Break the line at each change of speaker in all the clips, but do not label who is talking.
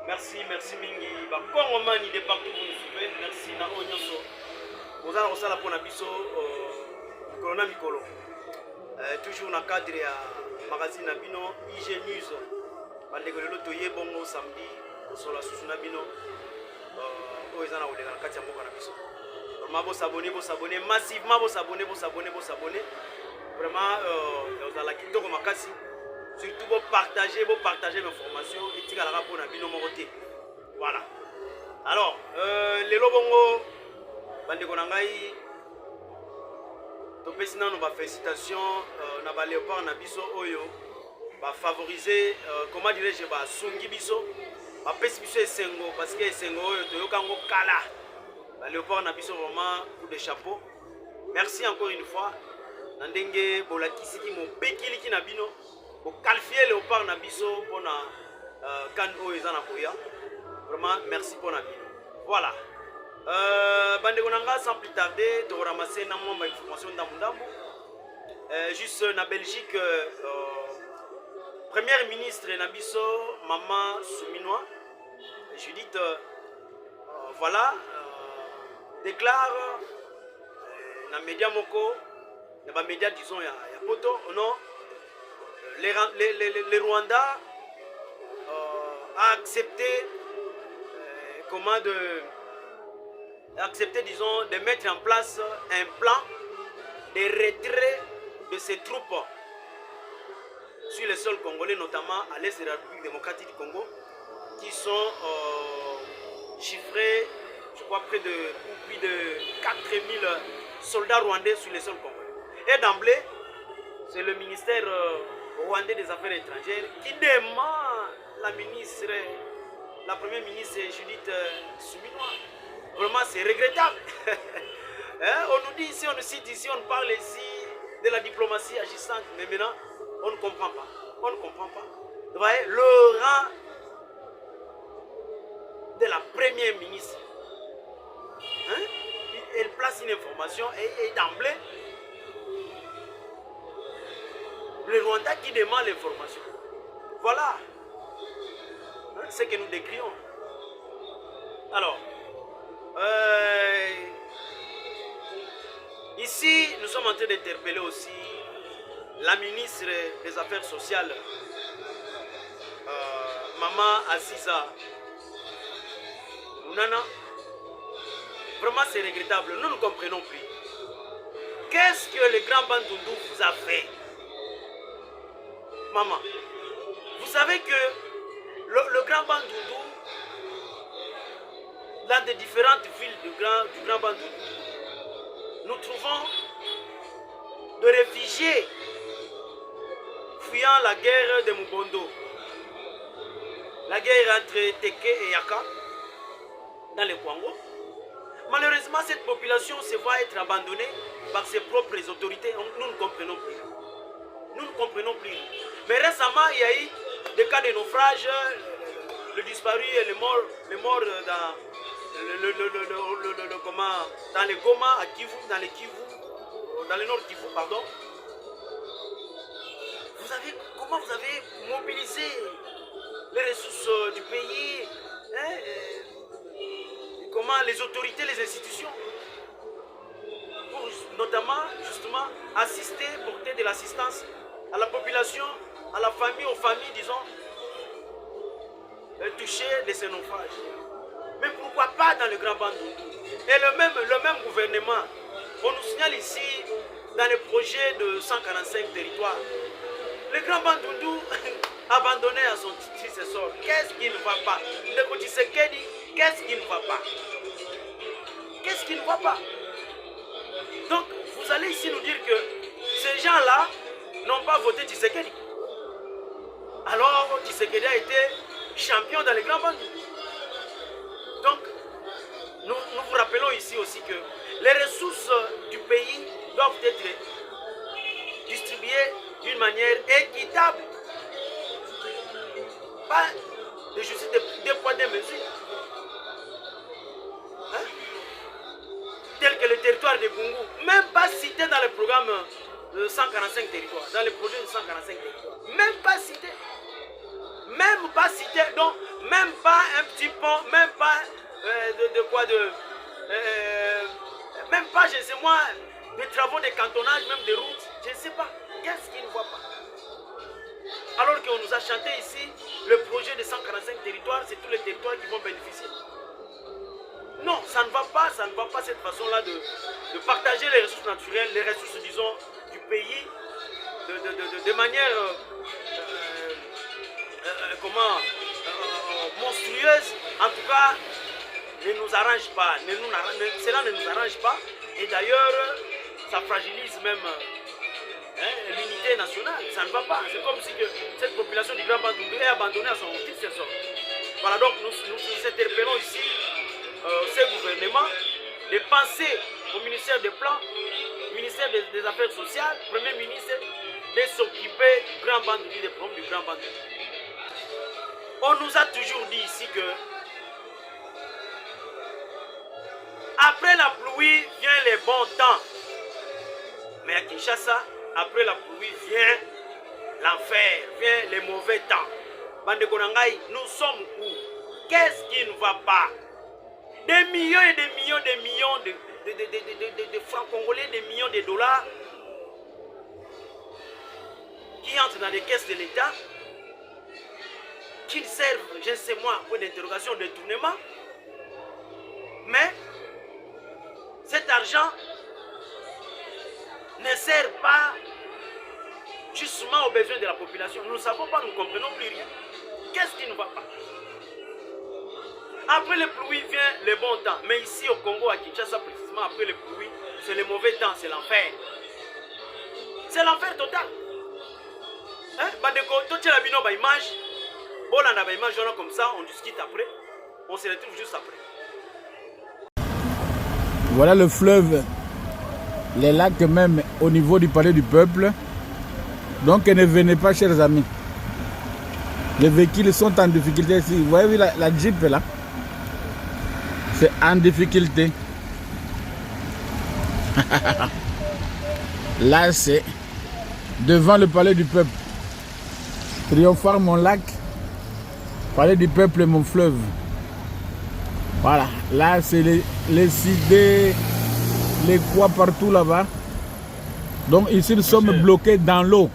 Merci, merci mingi. Ba Kongomani de partout vous nous suivez. Merci na onyoso. Vous allez aussi la pour biso Corona Mikolo. Toujours dans le cadre ya magazine Nabino IG News. Bandeko lelo toye bongo samedi kosola susu na bino. Oyo na olega na kati ya mboka na biso. Vraiment vous s'abonner massivement, vous s'abonner. Vraiment vous allez kitoko makasi. Surtout vous partager l'information et tika la rapport na bino moroté. Voilà. Alors, lelo bongo bandeko na ngai topesi nanu ba félicitations na ba léopard na biso oyo ba favoriser comment dirais-je ba sungi biso ba pesi biso esengo parce que esengo oyo toyoka ngo kala ba léopard na biso vraiment coup de chapeau. Merci encore une fois. Na ndenge bolakisi ki mo bekiliki na bino pour qualifier léopard na biso pour na kan oyo za na koya. Vraiment merci pour la vie. Voilà. Bandeko nanga sans plus tarder de ramasser na moi information d'amundambu. Juste na Belgique première ministre Nabiso Maman Souminois Judith voilà déclare na média moko na ba média disons ya poto non les Rwandais a accepté disons de mettre en place un plan de retrait de ces troupes sur le sol congolais, notamment à l'est de la République démocratique du Congo, qui sont chiffrés, je crois, plus de 4000 soldats rwandais sur le sol congolais. Et d'emblée, c'est le ministère rwandais des Affaires étrangères qui demande la première ministre Judith Souminois. Vraiment, c'est regrettable. On nous dit ici, on nous cite ici, on parle ici de la diplomatie agissante, mais maintenant, on ne comprend pas. On ne comprend pas. Vous voyez, le rang de la première ministre, elle place une information et d'emblée, le Rwanda qui demande l'information. Voilà ce que nous décrions. Alors, ici, nous sommes en train d'interpeller aussi la ministre des Affaires sociales, Maman Aziza Nana. Vraiment, c'est regrettable. Nous ne comprenons plus. Qu'est-ce que le grand Bandundu vous a fait? Maman, vous savez que le grand Bandundu, dans des différentes villes du grand Bandundu, nous trouvons de réfugiés fuyant la guerre de Mubondo, la guerre entre Teke et Yaka dans le Congo. Malheureusement, cette population se voit être abandonnée par ses propres autorités. Nous ne comprenons plus. Nous ne comprenons plus. Mais récemment, il y a eu des cas de naufrage, le disparu et les morts dans dans les Goma, à Kivu, dans le nord Kivu, pardon. Comment vous avez mobilisé les ressources du pays, comment les autorités, les institutions, pour notamment, justement, assister, porter de l'assistance à la population, à la famille, aux familles, disons, touchées de ces naufrages. Mais pourquoi pas dans le Grand Bandundu? Et le même gouvernement, on nous signale ici, dans le projet de 145 territoires, le Grand Bandundu abandonné à son successeur. Qu'est-ce qui ne va pas? Le Tshisekedi, qu'est-ce qui ne va pas? Qu'est-ce qui ne va pas? Donc, vous allez ici nous dire que ces gens-là n'ont pas voté Tshisekedi. Alors, Tshisekedi a été champion dans le Grand Bandundu. Donc, nous vous rappelons ici aussi que les ressources du pays doivent être distribuées d'une manière équitable. Pas de justice de poids, de mesures. Tel que le territoire de Gungu, même pas cité dans le programme de 145 territoires, dans le projet de 145 territoires. Même pas cité. même pas cité, donc même pas un petit pont, même pas même pas, je sais moi, des travaux de cantonnage, même des routes, je ne sais pas. Qu'est-ce qu'ils ne voient pas? Alors qu'on nous a chanté ici, le projet de 145 territoires, c'est tous les territoires qui vont bénéficier. Non, ça ne va pas cette façon-là de partager les ressources naturelles, les ressources, disons, du pays, de manière monstrueuse. En tout cas, ne nous arrange pas. Cela ne nous arrange pas. Et d'ailleurs, ça fragilise même l'unité nationale. Ça ne va pas. C'est comme si cette population du Grand Bandundu est abandonnée à son petit sort. Voilà, donc nous interpellons ici ce gouvernement de penser au ministère des Plans, ministère des Affaires sociales, Premier ministre, de s'occuper du Grand Bandundu, des problèmes du Grand Bandundu. On nous a toujours dit ici que après la pluie vient les bons temps. Mais à Kinshasa, après la pluie vient l'enfer, vient les mauvais temps. Bande Konangai, nous sommes où? Qu'est-ce qui ne va pas? Des millions et des millions de francs congolais, des millions de dollars qui entrent dans les caisses de l'État, qui servent, je ne sais moi, pour d'interrogation, de détournement. Mais cet argent ne sert pas justement aux besoins de la population. Nous ne savons pas, nous ne comprenons plus rien. Qu'est-ce qui ne va pas? Après les pluies vient le bon temps. Mais ici au Congo, à Kinshasa précisément, après les pluies, c'est le mauvais temps, c'est l'enfer. C'est l'enfer total. Hein? Bandeko, toi tu as vu nos images. Bon, on a des images comme ça, on discute après. On se retrouve juste après.
Voilà le fleuve, les lacs même au niveau du palais du peuple. Donc ne venez pas, chers amis. Les véhicules sont en difficulté ici. Vous voyez la Jeep là? C'est en difficulté. Là, c'est devant le palais du peuple. Triompphare, mon lac. Palais du peuple, mon fleuve. Voilà. Là, c'est les idées, les quoi partout là-bas. Donc ici, nous sommes bloqués dans l'eau.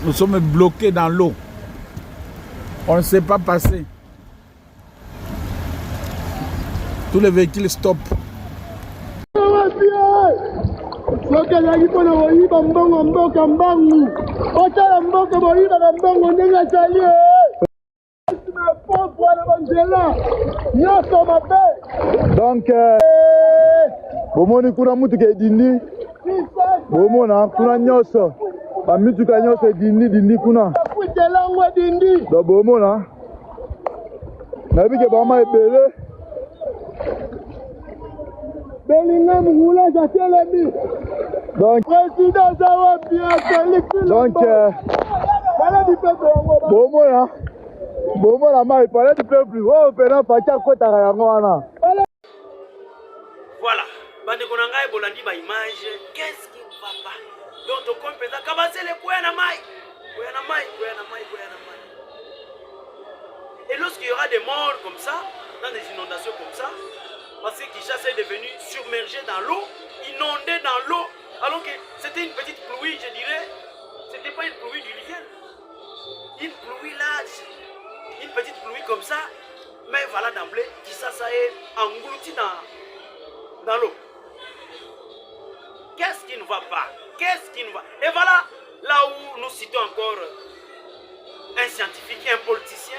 Nous sommes bloqués dans l'eau. On ne sait pas passer. Tous les véhicules stoppent.
Donc, bomoni kuna mutuka edindi bomona kuna nyoso bamituka nyoso edindi kuna donc bomona nabike bama ebele belinga mungula jatelemi donc président zawa bien donc bomona ma epale du peuple oyo pena faki akotaka yango wana.
Voilà, bande konangai bolandi ba image, qu'est-ce qui ne va pas? Donc to kompeza kabasele koya na mai. Et lorsqu'il y aura des morts comme ça, dans des inondations comme ça, parce que Kinshasa est devenu submergé dans l'eau, inondé dans l'eau, alors que c'était une petite pluie, je dirais, c'était pas une pluie diluvienne. Une pluie là, une petite pluie comme ça, mais voilà d'emblée, Kinshasa est englouti dans l'eau. Qu'est-ce qui ne va pas? Qu'est-ce qui ne va? Et voilà, là où nous citons encore un scientifique, un politicien,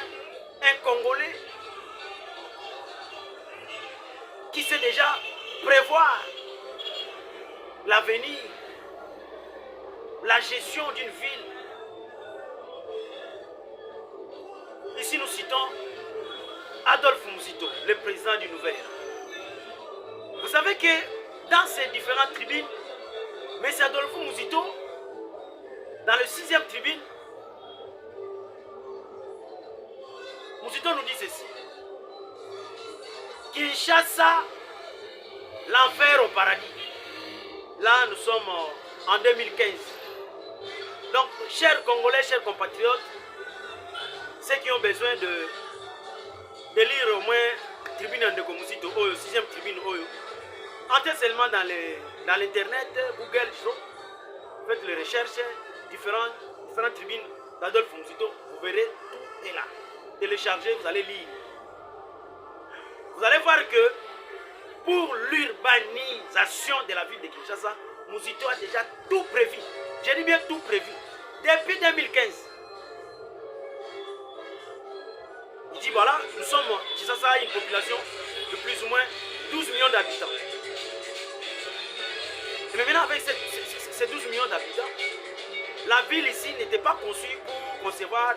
un Congolais, qui sait déjà prévoir l'avenir, la gestion d'une ville. Ici nous citons Adolphe Muzito, le président du Nouvel. Vous savez que dans ces différentes tribunes, M. Adolphe Muzito, dans le 6e tribune, Muzito nous dit ceci. Kinshasa, l'enfer au paradis. Là, nous sommes en 2015. Donc, chers Congolais, chers compatriotes, ceux qui ont besoin de lire au moins Tribune de Komuzito, 6e Tribune, entrez seulement dans l'internet, Google, faites les recherches, différentes tribunes d'Adolphe Muzito, vous verrez, tout est là. Téléchargez, vous allez lire. Vous allez voir que pour l'urbanisation de la ville de Kinshasa, Muzito a déjà tout prévu. Je dis bien tout prévu. Depuis 2015. Il dit voilà, nous sommes, Kinshasa a une population de plus ou moins 12 millions d'habitants. Et maintenant avec ces 12 millions d'habitants, la ville ici n'était pas conçue pour concevoir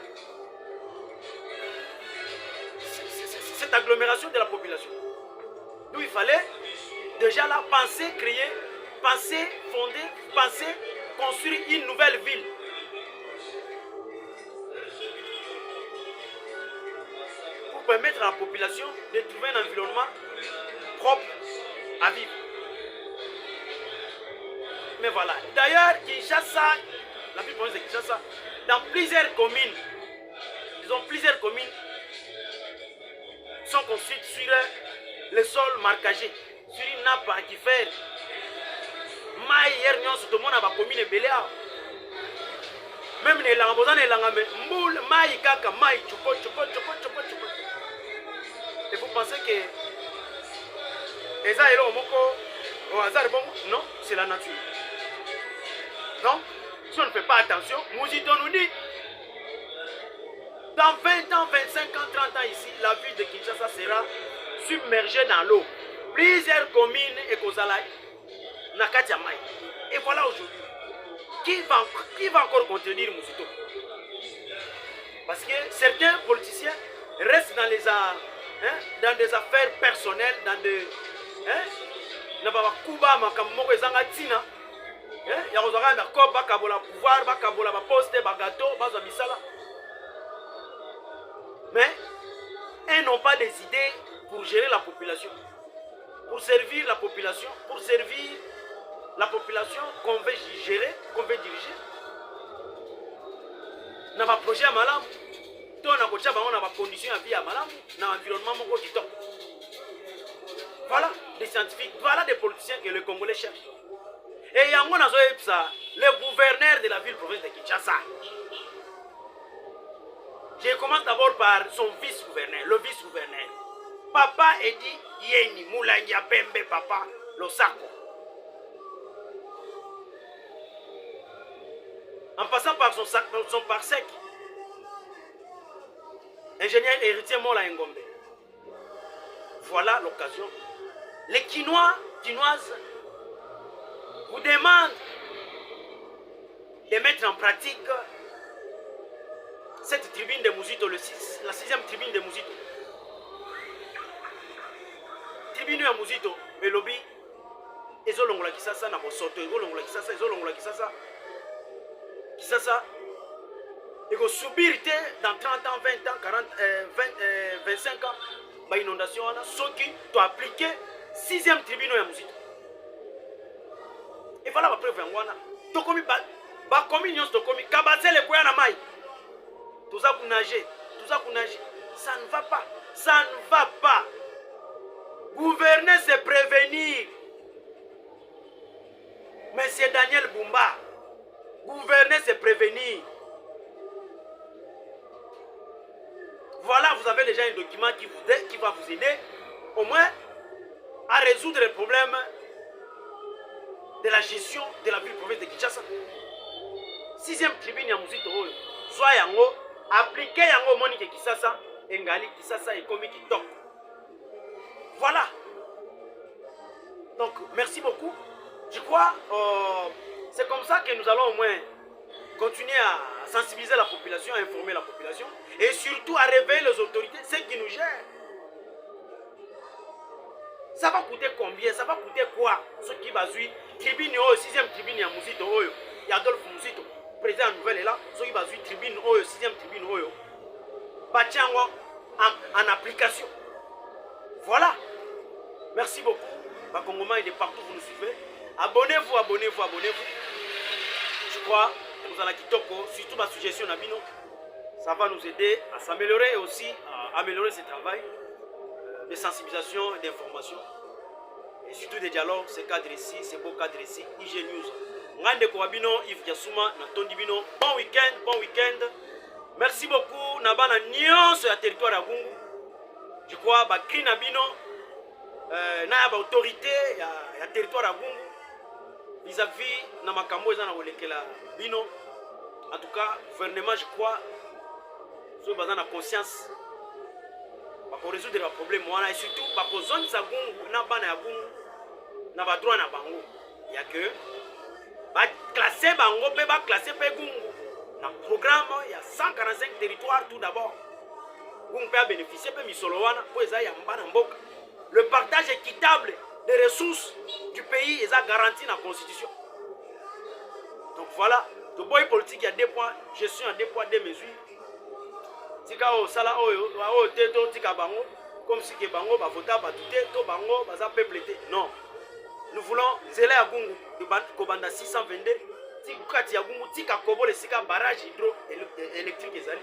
cette agglomération de la population. D'où il fallait déjà là penser, créer, penser, fonder, penser, construire une nouvelle ville. Pour permettre à la population de trouver un environnement propre à vivre. Mais voilà. D'ailleurs, Kinshasa, la ville province de Kinshasa, dans plusieurs communes, disons plusieurs communes, sont construites sur le sol marquagé, sur une nappe aquifère. Maï hier nyonso tout le monde a ba commune Beléa. Même les langues mais moule maï kaka maï chupo. Et vous pensez que Eza elo moko au hasard bon? Non, c'est la nature. Donc, si on ne fait pas attention, Muzito nous dit dans 20 ans, 25 ans, 30 ans ici, la ville de Kinshasa sera submergée dans l'eau. Plusieurs communes et Kozala, Nakati Amai. Et voilà aujourd'hui. Qui va encore contredire Muzito? Parce que certains politiciens restent dans des affaires personnelles, dans des... Mais ils n'ont pas des idées pour gérer la population, pour servir la population, qu'on veut gérer, qu'on veut diriger. Dans un projet à Malam, on a des conditions à vie à Malam, dans l'environnement qui top. Voilà des scientifiques, voilà des politiciens que les Congolais cherchent. Et il y a le gouverneur de la ville-province de Kinshasa. Je commence d'abord par son vice-gouverneur, le vice-gouverneur. Papa Edi Yeni Moulania Pembe Papa Losako. En passant par son parsec, ingénieur héritier Mola Ngombe. Voilà l'occasion. Les Quinoises vous demandent de mettre en pratique cette tribune de Muzito, la 6e tribune de Muzito. Tribune de Muzito, le lobby, ezolongola Kisasa na bosoto, ezolongola Kisasa. Kisasa, il faut subir dans 30 ans, 20 ans, 40, 25 ans, bah inondation, ceux qui doivent appliquer 6e tribune de Muzito. Et voilà ma preuve en Wana. Tokomi, bah communion, Tokomi, Kabase le Koya na Mai. Tout ça pour nager, ça ne va pas. Gouverner, c'est prévenir. Monsieur Daniel Bumba, gouverner, c'est prévenir. Voilà, vous avez déjà un document qui va vous aider au moins à résoudre les problèmes de la gestion de la ville-province de Kinshasa. 6e tribune ya Muzito, soit yango, appliquez yango Monique Kisasa, Engali Kisasa et Komi Kitok. Voilà. Donc, merci beaucoup. Je crois, c'est comme ça que nous allons au moins continuer à sensibiliser la population, à informer la population et surtout à réveiller les autorités, ceux qui nous gèrent. Ça va coûter combien? Ça va coûter quoi? Ce qui va suivre, tribune 6e tribune à Muzito, il y a Adolphe Muzito, président nouvelle est là, ce qui va suivre tribune 6e tribune, Batiango en application. Voilà. Merci beaucoup. Bakongoma, il est partout, vous nous suivez. Abonnez-vous. Je crois Vous allez surtout ma suggestion Nabino, ça va nous aider à s'améliorer et aussi à améliorer ce travail de sensibilisation et d'information. Et surtout des dialogues, ce cadre ici, ce beau cadre ici, IG News. Ngande Kouabino, Yves Yasouma, Natondi Bino, bon week-end. Merci beaucoup, Nabana Nyon sur le territoire à Gungu. Je crois que Bakri Nabino, na autorité, il y a territoire à Gungu. Vis-à-vis de Makambo, ils ont Bino. En tout cas, le gouvernement, je crois, ils ont conscience pour résoudre les problèmes. Et surtout, pour zone de Gungu, na bana ya Gungu, na ba droit na bango. Il y a que classer bango, classer Gungu. Dans le programme, il y a 145 territoires tout d'abord. Gungu peut bénéficier de Misolowana pour les Ayamba. Le partage équitable des ressources du pays est garanti dans la Constitution. Donc voilà, le boy politique, il y a 2 points, gestion à 2 points, 2 mesures. Tika o sala oyo, o teto tika bango, comme si que bango va voter, va tout to bango, va za peuple. Non. Nous voulons zéler à Gungu, de Kobanda 622, tika tia Gungu, tika kobo le sika barrage hydroélectrique ezali.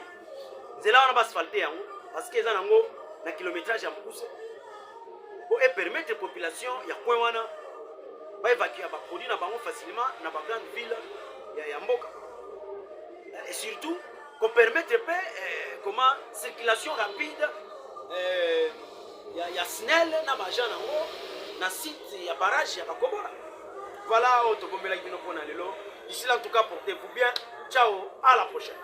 Zéler on va asphalter yango, parce que ezana ngo na kilométrage ya mukuse. Pour permettre aux populations, il y a quoi wana, va évacuer, va produire na bango facilement dans la grande ville, il y a Mboka. Et surtout, qu'on permette comment circulation rapide, il y a SNEL, na bajan na site, il y a barrage, il y a Bakobora. Voilà, autocombela qui nous prend à l'élo. D'ici là, en tout cas, portez-vous bien. Ciao, à la prochaine.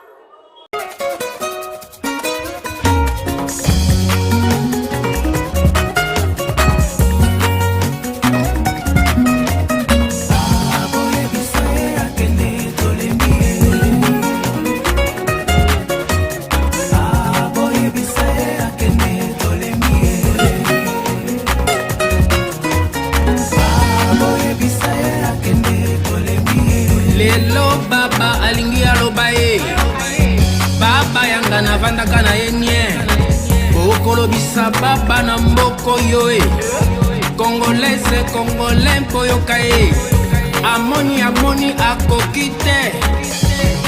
Navanda kana yenye bokolobisa baba na mboko yoe Congolaise Congolais mpoyo kae amoni akoki te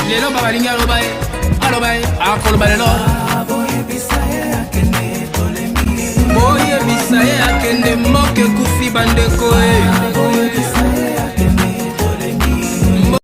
lelo baba lingi aloba akoloba lelo boyebisa ye akende mboka ekufi bandeko